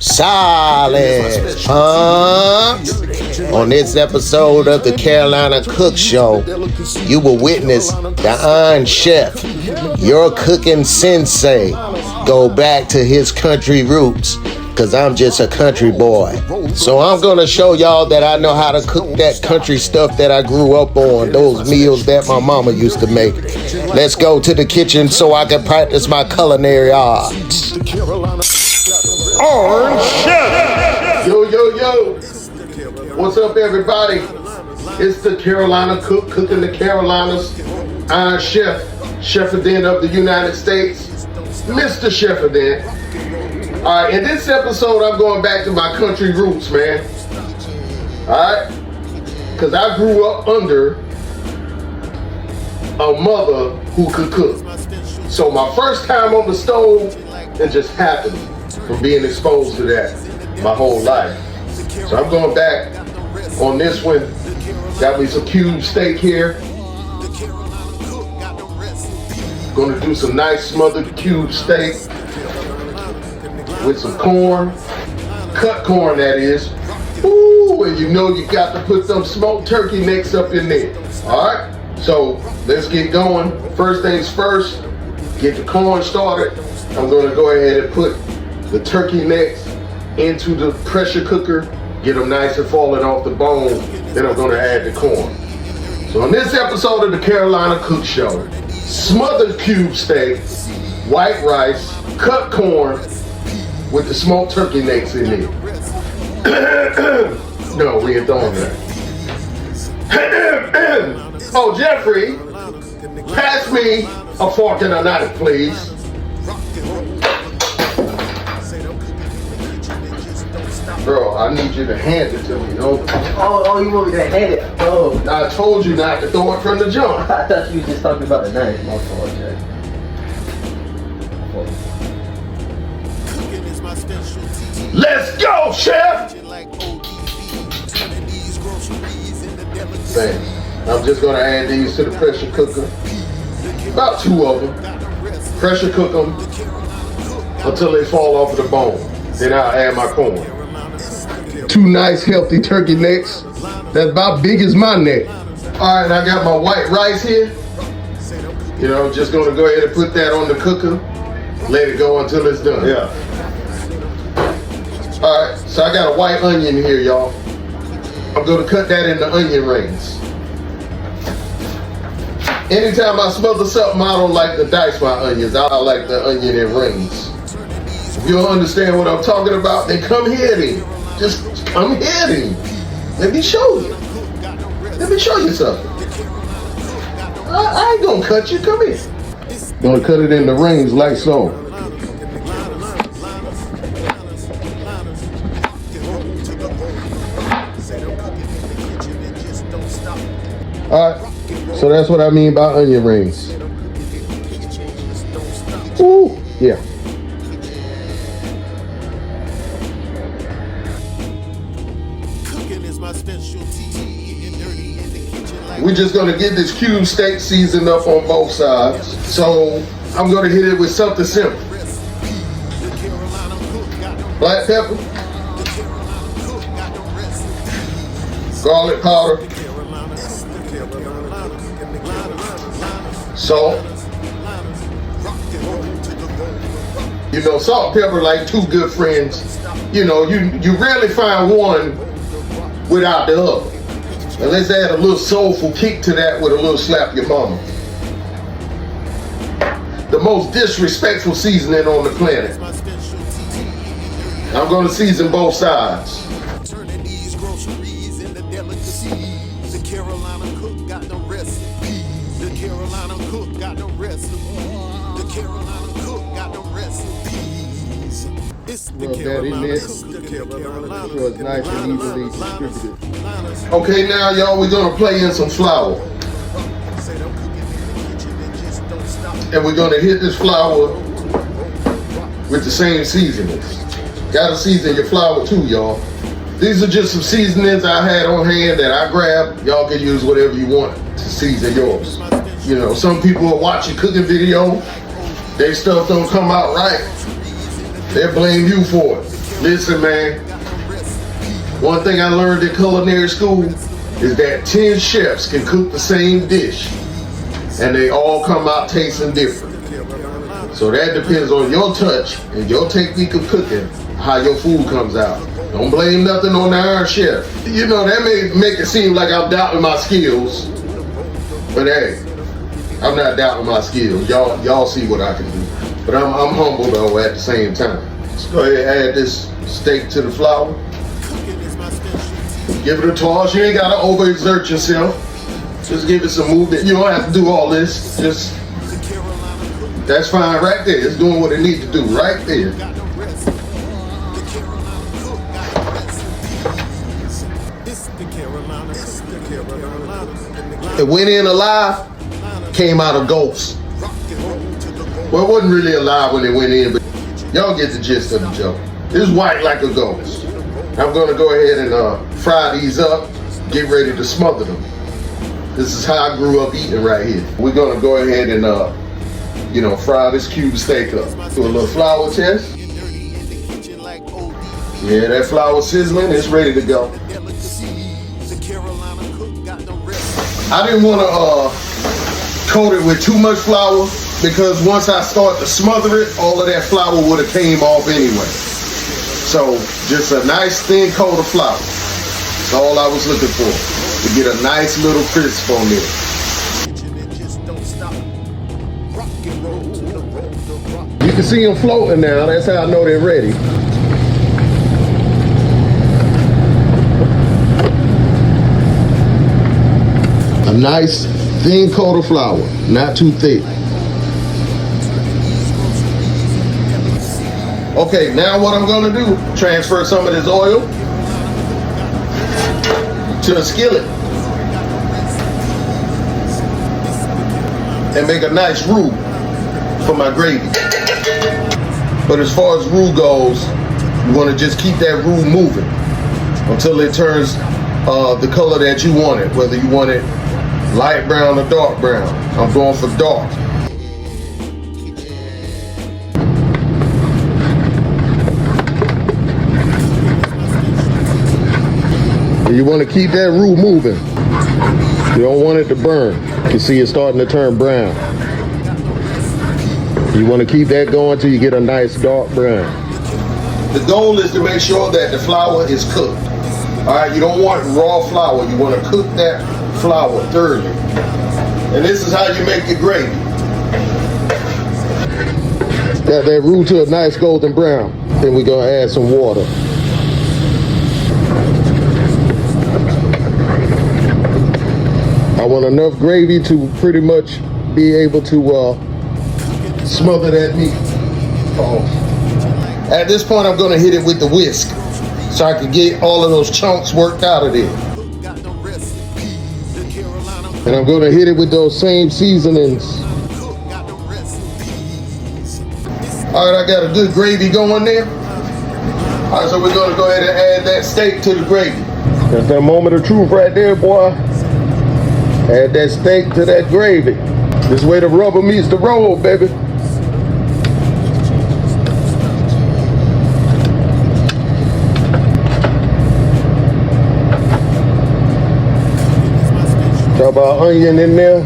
Solid, huh? On this episode of the Carolina Cook Show, you will witness the Iron Chef, your cooking sensei, go back to his country roots, because I'm just a country boy. So I'm going to show y'all that I know how to cook that country stuff that I grew up on, those meals that my mama used to make. Let's go to the kitchen so I can practice my culinary arts. Iron Chef! Yo, yo, yo! What's up, everybody? It's the Carolina Cook, cooking the Carolinas. Iron Chef, Chef-a-den of the United States, Mr. Chef-a-den. All right, in this episode, I'm going back to my country roots, man. All right? Because I grew up under a mother who could cook. So my first time on the stove, it just happened from being exposed to that my whole life. So I'm going back on this one. Got me some cube steak here. Gonna do some nice smothered cube steak with some corn, cut corn that is. Ooh, and you know you got to put some smoked turkey necks up in there. All right, so let's get going. First things first, get the corn started. I'm gonna go ahead and put the turkey necks into the pressure cooker, get them nice and falling off the bone. Then I'm gonna add the corn. So on this episode of the Carolina Cook Show, smothered cube steak, white rice, cut corn, with the smoked turkey necks in there. No, we ain't doing that. Oh, Jeffrey, pass me a fork and a knife, please. Bro, I need you to hand it to me, no? Oh, you want me to hand it? Oh. I told you not to throw it from the jump. I thought you were just talking about the knife. My fault, Jack. Let's go, Chef! Man, I'm just gonna add these to the pressure cooker. About 2 of them. Pressure cook them until they fall off of the bone. Then I'll add my corn. 2 nice healthy turkey necks. That's about big as my neck. All right, I got my white rice here. You know, I'm just gonna go ahead and put that on the cooker. Let it go until it's done. Yeah. All right, so I got a white onion here, y'all. I'm gonna cut that into onion rings. Anytime I smother something, I don't like to dice my onions. I like the onion in rings. If you don't understand what I'm talking about, then come here then. Just come here then. Let me show you. Let me show you something. I ain't gonna cut you, come here. Gonna cut it into rings like so. Alright, so that's what I mean by onion rings. Ooh, yeah. We're just gonna get this cube steak seasoned up on both sides. So I'm gonna hit it with something simple. Black pepper, garlic powder, salt. You know, salt and pepper like 2 good friends. You know, you rarely find one without the other. And let's add a little soulful kick to that with a little slap your mama. The most disrespectful seasoning on the planet. I'm gonna season both sides. Turning these groceries into delicacies. The Carolina Cook got the recipe. The Carolina Cook got the recipe. The Carolina Cook got the recipes. It's the Carolina Cook. The Carolina Cook. So it's nice and evenly distributed. Okay, now y'all, we're gonna play in some flour. And we're gonna hit this flour with the same seasonings. Gotta season your flour too, y'all. These are just some seasonings I had on hand that I grabbed. Y'all can use whatever you want to season yours. You know, some people will watch your cooking video, their stuff don't come out right. They'll blame you for it. Listen, man. One thing I learned in culinary school is that 10 chefs can cook the same dish, and they all come out tasting different. So that depends on your touch and your technique of cooking, how your food comes out. Don't blame nothing on the Iron Chef. You know, that may make it seem like I'm doubting my skills, but hey, I'm not doubting my skills. Y'all see what I can do. But I'm humble though at the same time. Let's go ahead and add this steak to the flour. Give it a toss. You ain't gotta overexert yourself. Just give it some movement. You don't have to do all this. Just, that's fine right there. It's doing what it needs to do right there. It went in alive, came out a ghost. Well, it wasn't really alive when it went in, but y'all get the gist of the joke. It's white like a ghost. I'm gonna go ahead and fry these up, get ready to smother them. This is how I grew up eating right here. We're gonna go ahead and fry this cube steak up. Do a little flour test. Yeah, that flour sizzling, it's ready to go. I didn't want to coat it with too much flour because once I start to smother it, all of that flour would have came off anyway. So just a nice thin coat of flour. That's all I was looking for, to get a nice little crisp on there. You can see them floating now. That's how I know they're ready. A nice thin coat of flour, not too thick. Okay, now what I'm gonna do, transfer some of this oil to a skillet and make a nice roux for my gravy. But as far as roux goes, you wanna just keep that roux moving until it turns the color that you want it, whether you want it light brown or dark brown. I'm going for dark. You want to keep that roux moving. You don't want it to burn. You can see it's starting to turn brown. You want to keep that going till you get a nice dark brown. The goal is to make sure that the flour is cooked. All right, you don't want raw flour. You want to cook that flour thoroughly. And this is how you make your gravy. Got that roux to a nice golden brown. Then we're gonna add some water. I want enough gravy to pretty much be able to smother that meat. At this point, I'm gonna hit it with the whisk so I can get all of those chunks worked out of there. And I'm gonna hit it with those same seasonings. All right, I got a good gravy going there. All right, so we're gonna go ahead and add that steak to the gravy. That's that moment of truth right there, boy. Add that steak to that gravy. This way the rubber meets the road, baby. Drop our onion in there.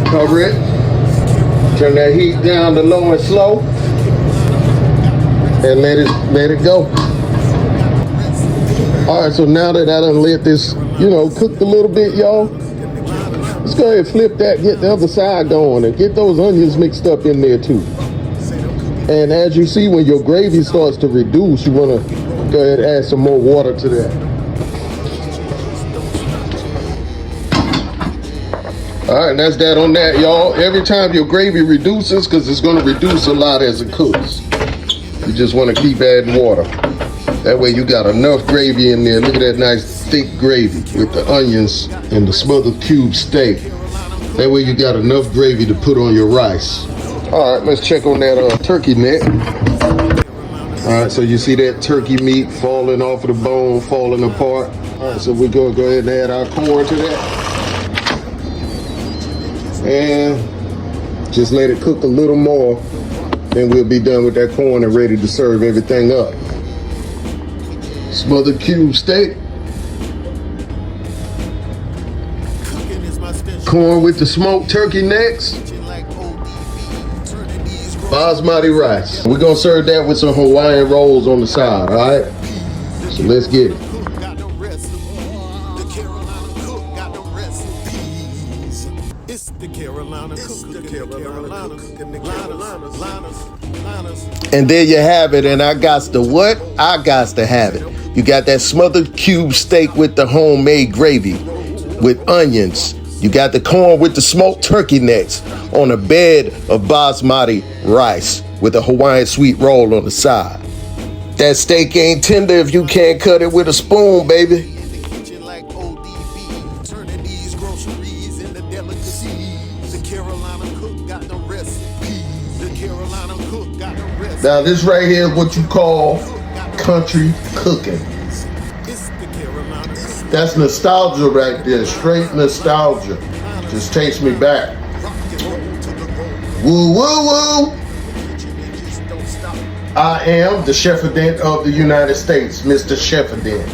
Cover it. Turn that heat down to low and slow. And let it go. All right, so now that I done let this, cook a little bit, y'all, let's go ahead and flip that, get the other side going, and get those onions mixed up in there too. And as you see, when your gravy starts to reduce, you want to go ahead and add some more water to that. All right, that's that on that, y'all. Every time your gravy reduces, because it's going to reduce a lot as it cooks, you just want to keep adding water. That way you got enough gravy in there. Look at that nice thick gravy with the onions and the smothered cube steak. That way you got enough gravy to put on your rice. All right, let's check on that turkey neck. All right, so you see that turkey meat falling off of the bone, falling apart. All right, so we're gonna go ahead and add our corn to that. And just let it cook a little more Then we'll be done with that corn and ready to serve everything up. Smothered cube steak. Corn with the smoked turkey necks. Basmati rice. We're gonna serve that with some Hawaiian rolls on the side, all right? So let's get it. It's the Carolina And there you have it, and I got to what? I got to have it. You got that smothered cube steak with the homemade gravy with onions. You got the corn with the smoked turkey necks on a bed of basmati rice with a Hawaiian sweet roll on the side. That steak ain't tender if you can't cut it with a spoon, baby. Now this right here is what you call country cooking. That's nostalgia right there, straight nostalgia. Just takes me back. Woo, woo, woo. I am the Chefadent of the United States, Mr. Chefadent.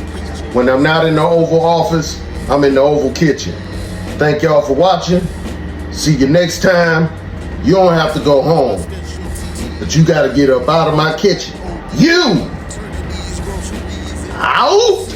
When I'm not in the Oval Office, I'm in the Oval Kitchen. Thank y'all for watching. See you next time. You don't have to go home, but you gotta get up out of my kitchen. You! Out!